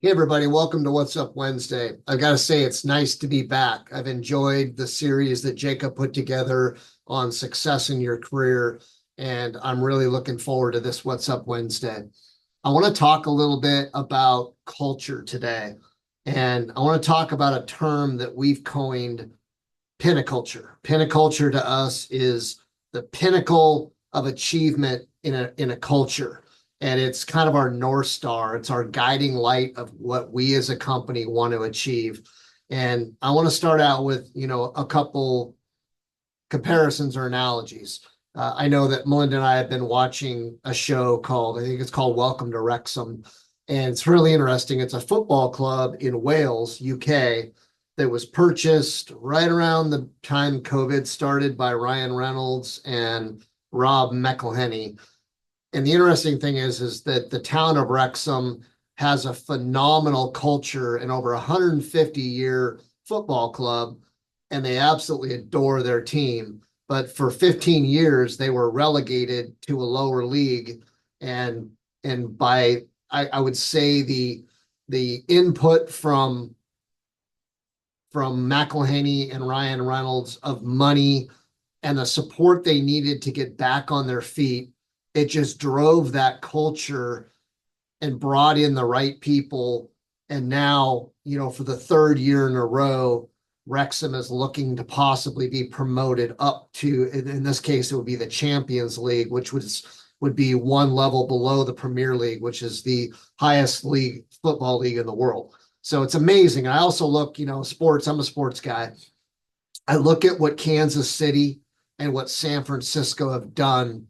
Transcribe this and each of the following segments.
Hey everybody, welcome to What's Up Wednesday. I've got to say it's nice to be back. I've enjoyed the series that Jacob put together on success in your career, and I'm really looking forward to this What's Up Wednesday. I want to talk a little bit about culture today, and I want to talk about a term that we've coined, Pinnaculture. Pinnaculture to us is the pinnacle of achievement in a culture. And it's kind of our North Star. It's our guiding light of what we as a company want to achieve. And I want to start out with, a couple comparisons or analogies. I know that Melinda and I have been watching a show called, I think it's called Welcome to Wrexham. And it's really interesting. It's a football club in Wales, UK, that was purchased right around the time COVID started by Ryan Reynolds and Rob McElhenney. And the interesting thing is that the town of Wrexham has a phenomenal culture and over 150-year football club, and they absolutely adore their team. But for 15 years, they were relegated to a lower league, and by I would say the input from McElhenney and Ryan Reynolds of money and the support they needed to get back on their feet, it just drove that culture and brought in the right people. And now, for the third year in a row, Wrexham is looking to possibly be promoted up to, in this case, it would be the Champions League, which would be one level below the Premier League, which is the highest league, football league in the world. So it's amazing. And I also look, sports, I'm a sports guy. I look at what Kansas City and what San Francisco have done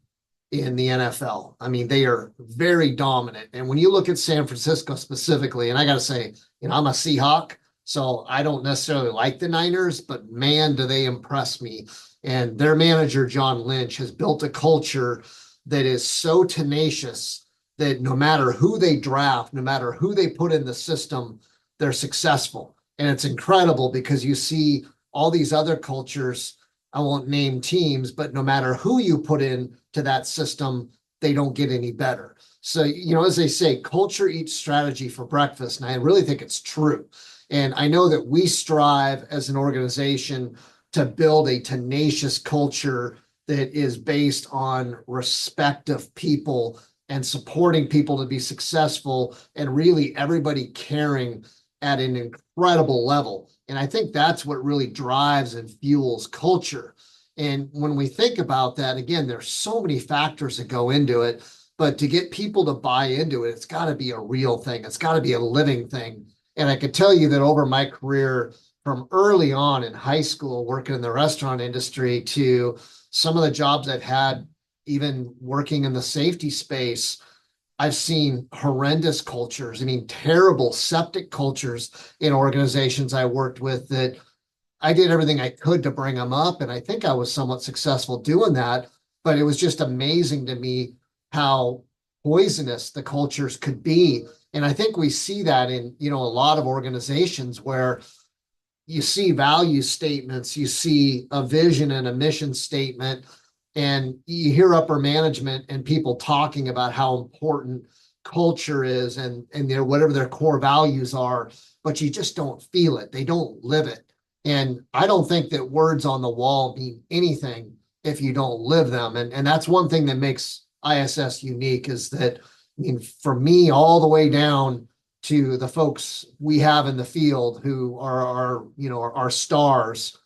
in the NFL. I mean, they are very dominant. And when you look at San Francisco specifically, and I got to say, I'm a Seahawk, so I don't necessarily like the Niners, but man, do they impress me. And their manager, John Lynch, has built a culture that is so tenacious that no matter who they draft, no matter who they put in the system, they're successful. And it's incredible because you see all these other cultures. I won't name teams, but no matter who you put in to that system, they don't get any better. So, as they say, culture eats strategy for breakfast. And I really think it's true. And I know that we strive as an organization to build a tenacious culture that is based on respect of people and supporting people to be successful and really everybody caring at an incredible level. And I think that's what really drives and fuels culture. And when we think about that, again, there's so many factors that go into it, but to get people to buy into it, it's got to be a real thing. It's got to be a living thing. And I could tell you that over my career, from early on in high school, working in the restaurant industry to some of the jobs I've had, even working in the safety space, I've seen horrendous cultures. I mean, terrible septic cultures in organizations I worked with that I did everything I could to bring them up. And I think I was somewhat successful doing that. But it was just amazing to me how poisonous the cultures could be. And I think we see that in, a lot of organizations where you see value statements, you see a vision and a mission statement, and you hear upper management and people talking about how important culture is and whatever their core values are, but you just don't feel it. They don't live it. And I don't think that words on the wall mean anything if you don't live them. And that's one thing that makes ISS unique is that, I mean, for me, all the way down to the folks we have in the field who are our stars,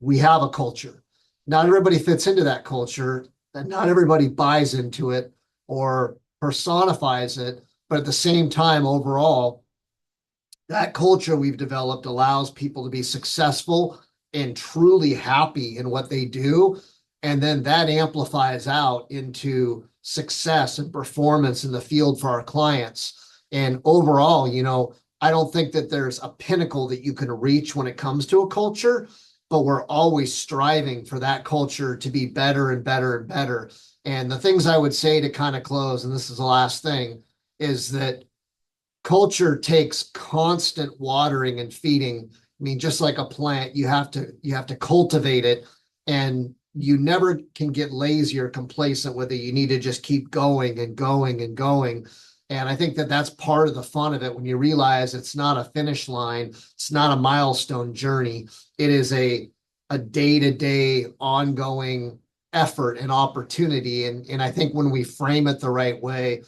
we have a culture. Not everybody fits into that culture, and not everybody buys into it or personifies it. But at the same time, overall, that culture we've developed allows people to be successful and truly happy in what they do. And then that amplifies out into success and performance in the field for our clients. And overall, I don't think that there's a pinnacle that you can reach when it comes to a culture, but we're always striving for that culture to be better and better and better. And the things I would say to kind of close, and this is the last thing, is that culture takes constant watering and feeding. I mean, just like a plant, you have to cultivate it, and you never can get lazy or complacent with it. You need to just keep going and going and going. And I think that that's part of the fun of it when you realize it's not a finish line, it's not a milestone journey. It is a day-to-day ongoing effort and opportunity. And I think when we frame it the right way,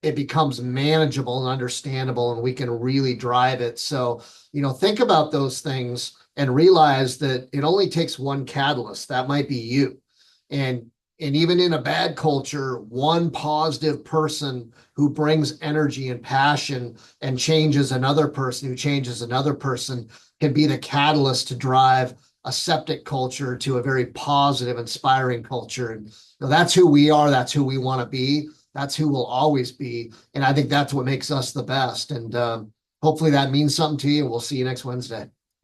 it becomes manageable and understandable, and we can really drive it. So, think about those things and realize that it only takes one catalyst. That might be you. And even in a bad culture, one positive person who brings energy and passion and changes another person who changes another person can be the catalyst to drive a septic culture to a very positive, inspiring culture. And that's who we are. That's who we want to be. That's who we'll always be. And I think that's what makes us the best. And hopefully that means something to you. We'll see you next Wednesday.